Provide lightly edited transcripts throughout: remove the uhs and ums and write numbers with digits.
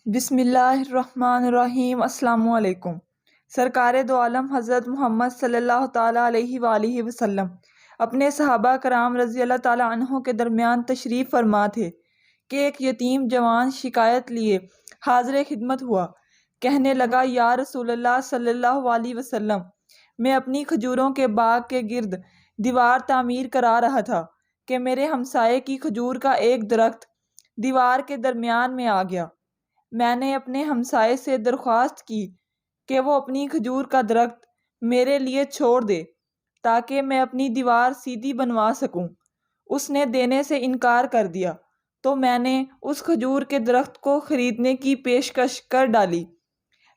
بسم اللہ الرحمن الرحیم۔ السلام علیکم۔ سرکار دو عالم حضرت محمد صلی اللہ تعالیٰ علیہ وآلہ وسلم اپنے صحابہ کرام رضی اللہ تعالیٰ عنہ کے درمیان تشریف فرما تھے کہ ایک یتیم جوان شکایت لیے حاضر خدمت ہوا۔ کہنے لگا، یا رسول اللہ صلی اللہ علیہ وسلم، میں اپنی کھجوروں کے باغ کے گرد دیوار تعمیر کرا رہا تھا کہ میرے ہمسائے کی کھجور کا ایک درخت دیوار کے درمیان میں آ گیا۔ میں نے اپنے ہمسائے سے درخواست کی کہ وہ اپنی کھجور کا درخت میرے لیے چھوڑ دے تاکہ میں اپنی دیوار سیدھی بنوا سکوں۔ اس نے دینے سے انکار کر دیا تو میں نے اس کھجور کے درخت کو خریدنے کی پیشکش کر ڈالی۔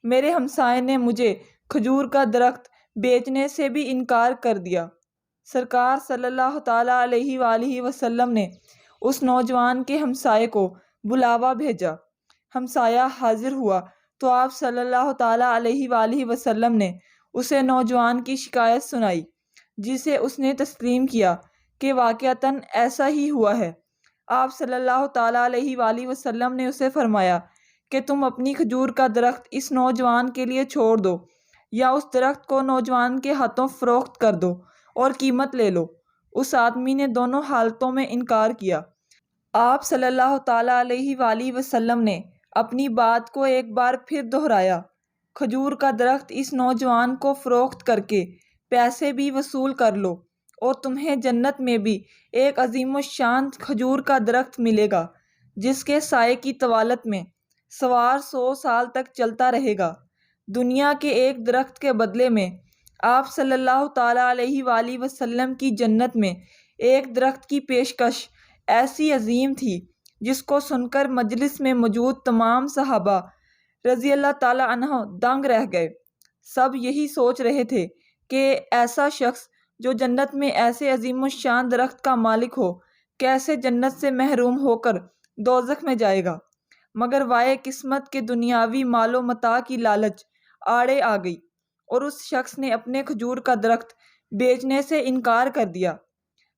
میرے ہمسائے نے مجھے کھجور کا درخت بیچنے سے بھی انکار کر دیا۔ سرکار صلی اللہ تعالیٰ علیہ وآلہ وسلم نے اس نوجوان کے ہمسائے کو بلاوا بھیجا۔ ہمسایہ حاضر ہوا تو آپ صلی اللہ تعالیٰ علیہ وآلہ وسلم نے اسے نوجوان کی شکایت سنائی، جسے اس نے تسلیم کیا کہ واقعتاً ایسا ہی ہوا ہے۔ آپ صلی اللہ تعالیٰ علیہ وآلہ وسلم نے اسے فرمایا کہ تم اپنی کھجور کا درخت اس نوجوان کے لیے چھوڑ دو یا اس درخت کو نوجوان کے ہاتھوں فروخت کر دو اور قیمت لے لو۔ اس آدمی نے دونوں حالتوں میں انکار کیا۔ آپ صلی اللہ تعالیٰ علیہ وآلہ وسلم نے اپنی بات کو ایک بار پھر دہرایا، کھجور کا درخت اس نوجوان کو فروخت کر کے پیسے بھی وصول کر لو اور تمہیں جنت میں بھی ایک عظیم الشان کھجور کا درخت ملے گا جس کے سائے کی طوالت میں سوار 100 سال تک چلتا رہے گا۔ دنیا کے ایک درخت کے بدلے میں آپ صلی اللہ تعالیٰ علیہ وآلہ وسلم کی جنت میں ایک درخت کی پیشکش ایسی عظیم تھی جس کو سن کر مجلس میں موجود تمام صحابہ رضی اللہ تعالیٰ عنہ دنگ رہ گئے۔ سب یہی سوچ رہے تھے کہ ایسا شخص جو جنت میں ایسے عظیم الشان درخت کا مالک ہو کیسے جنت سے محروم ہو کر دوزخ میں جائے گا۔ مگر وائے قسمت کے دنیاوی مال و متاع کی لالچ آڑے آ گئی اور اس شخص نے اپنے کھجور کا درخت بیچنے سے انکار کر دیا۔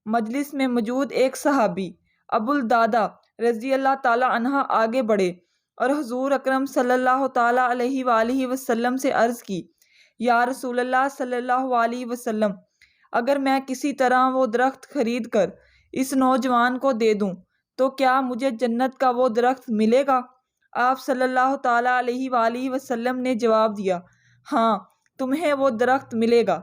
مجلس میں موجود ایک صحابی ابو الدرداء رضی اللہ تعالیٰ عنہ آگے بڑھے اور حضور اکرم صلی اللہ تعالیٰ علیہ وآلہ وسلم سے عرض کی، یا رسول اللہ صلی اللہ علیہ وسلم، اگر میں کسی طرح وہ درخت خرید کر اس نوجوان کو دے دوں تو کیا مجھے جنت کا وہ درخت ملے گا؟ آپ صلی اللہ تعالیٰ علیہ وآلہ وسلم نے جواب دیا، ہاں، تمہیں وہ درخت ملے گا۔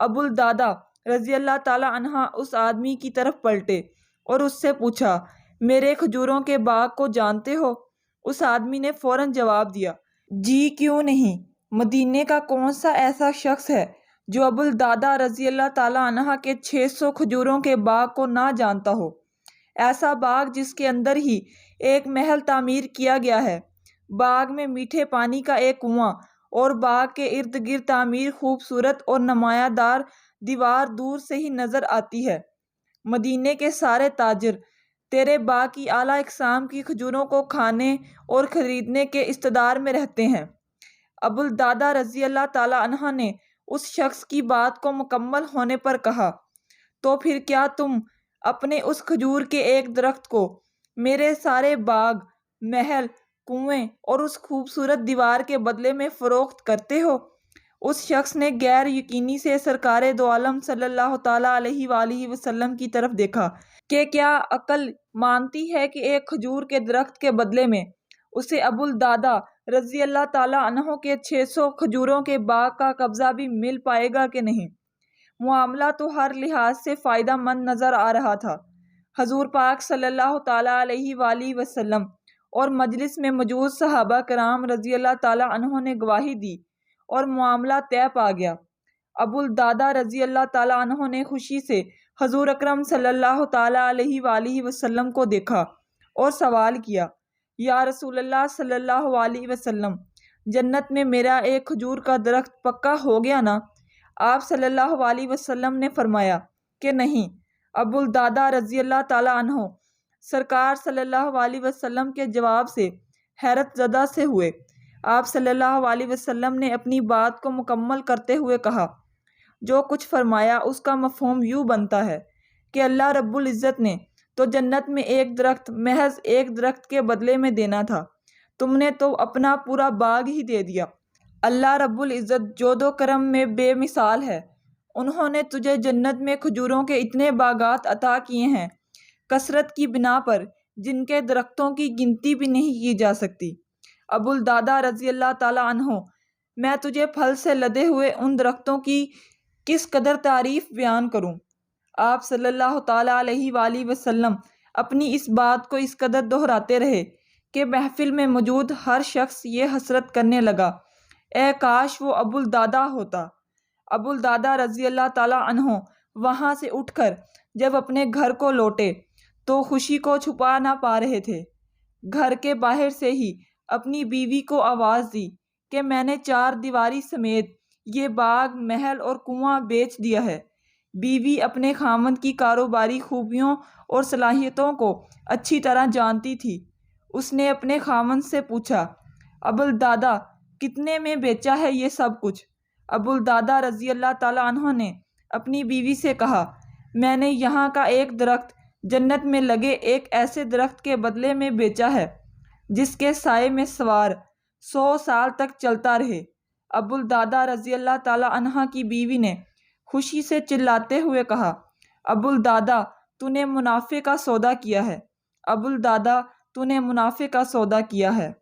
ابو الدرداء رضی اللہ تعالیٰ عنہ اس آدمی کی طرف پلٹے اور اس سے پوچھا، میرے کھجوروں کے باغ کو جانتے ہو؟ اس آدمی نے فوراً جواب دیا، جی کیوں نہیں، مدینے کا کون سا ایسا شخص ہے جو ابو الدرداء رضی اللہ تعالیٰ عنہ کے 600 کھجوروں کے باغ کو نہ جانتا ہو؟ ایسا باغ جس کے اندر ہی ایک محل تعمیر کیا گیا ہے، باغ میں میٹھے پانی کا ایک کنواں اور باغ کے ارد گرد تعمیر خوبصورت اور نمایاں دار دیوار دور سے ہی نظر آتی ہے۔ مدینے کے سارے تاجر تیرے باغ کی اعلیٰ اقسام کی کھجوروں کو کھانے اور خریدنے کے استعدار میں رہتے ہیں۔ ابو الدرداء رضی اللہ تعالیٰ عنہ نے اس شخص کی بات کو مکمل ہونے پر کہا، تو پھر کیا تم اپنے اس کھجور کے ایک درخت کو میرے سارے باغ، محل، کنویں اور اس خوبصورت دیوار کے بدلے میں فروخت کرتے ہو؟ اس شخص نے غیر یقینی سے سرکار دو عالم صلی اللہ تعالیٰ علیہ وآلہ وسلم کی طرف دیکھا کہ کیا عقل مانتی ہے کہ ایک کھجور کے درخت کے بدلے میں اسے ابو الدرداء رضی اللہ تعالیٰ عنہ کے 600 کھجوروں کے باغ کا قبضہ بھی مل پائے گا کہ نہیں؟ معاملہ تو ہر لحاظ سے فائدہ مند نظر آ رہا تھا۔ حضور پاک صلی اللہ تعالیٰ علیہ وآلہ وسلم اور مجلس میں موجود صحابہ کرام رضی اللہ تعالیٰ عنہ نے گواہی دی اور معاملہ طے پا گیا۔ ابو الدرداء رضی اللہ تعالیٰ عنہ نے خوشی سے حضور اکرم صلی اللہ تعالیٰ علیہ وآلہ وسلم کو دیکھا اور سوال کیا، یا رسول اللہ صلی اللہ علیہ وسلم، جنت میں میرا ایک کھجور کا درخت پکا ہو گیا نا؟ آپ صلی اللہ علیہ وسلم نے فرمایا کہ نہیں۔ ابو الدرداء رضی اللہ تعالیٰ عنہ سرکار صلی اللہ علیہ وسلم کے جواب سے حیرت زدہ سے ہوئے۔ آپ صلی اللہ علیہ وسلم نے اپنی بات کو مکمل کرتے ہوئے کہا، جو کچھ فرمایا اس کا مفہوم یوں بنتا ہے کہ اللہ رب العزت نے تو جنت میں ایک درخت محض ایک درخت کے بدلے میں دینا تھا، تم نے تو اپنا پورا باغ ہی دے دیا۔ اللہ رب العزت جود و کرم میں بے مثال ہے۔ انہوں نے تجھے جنت میں کھجوروں کے اتنے باغات عطا کیے ہیں، کثرت کی بنا پر، جن کے درختوں کی گنتی بھی نہیں کی جا سکتی۔ ابو الدرداء رضی اللہ تعالیٰ عنہ: میں تجھے پھل سے لدے ہوئے ان درختوں کی کس قدر تعریف بیان کروں۔ آپ صلی اللہ تعالیٰ علیہ وآلہ وسلم اپنی اس بات کو اس قدر دہراتے رہے کہ محفل میں موجود ہر شخص یہ حسرت کرنے لگا، اے کاش وہ ابو الدرداء ہوتا۔ ابو الدرداء رضی اللہ تعالیٰ عنہ وہاں سے اٹھ کر جب اپنے گھر کو لوٹے تو خوشی کو چھپا نہ پا رہے تھے۔ گھر کے باہر سے ہی اپنی بیوی کو آواز دی کہ میں نے 4 دیواری سمیت یہ باغ، محل اور کنواں بیچ دیا ہے۔ بیوی اپنے خاوند کی کاروباری خوبیوں اور صلاحیتوں کو اچھی طرح جانتی تھی۔ اس نے اپنے خاوند سے پوچھا، ابو الدرداء کتنے میں بیچا ہے یہ سب کچھ؟ ابو الدرداء رضی اللہ تعالیٰ عنہ نے اپنی بیوی سے کہا، میں نے یہاں کا ایک درخت جنت میں لگے ایک ایسے درخت کے بدلے میں بیچا ہے جس کے سائے میں سوار 100 سال تک چلتا رہے۔ ابو الدرداء رضی اللہ تعالیٰ عنہ کی بیوی نے خوشی سے چلاتے ہوئے کہا، ابو الدرداء تو نے منافع کا سودا کیا ہے، ابو الدرداء تو نے منافع کا سودا کیا ہے۔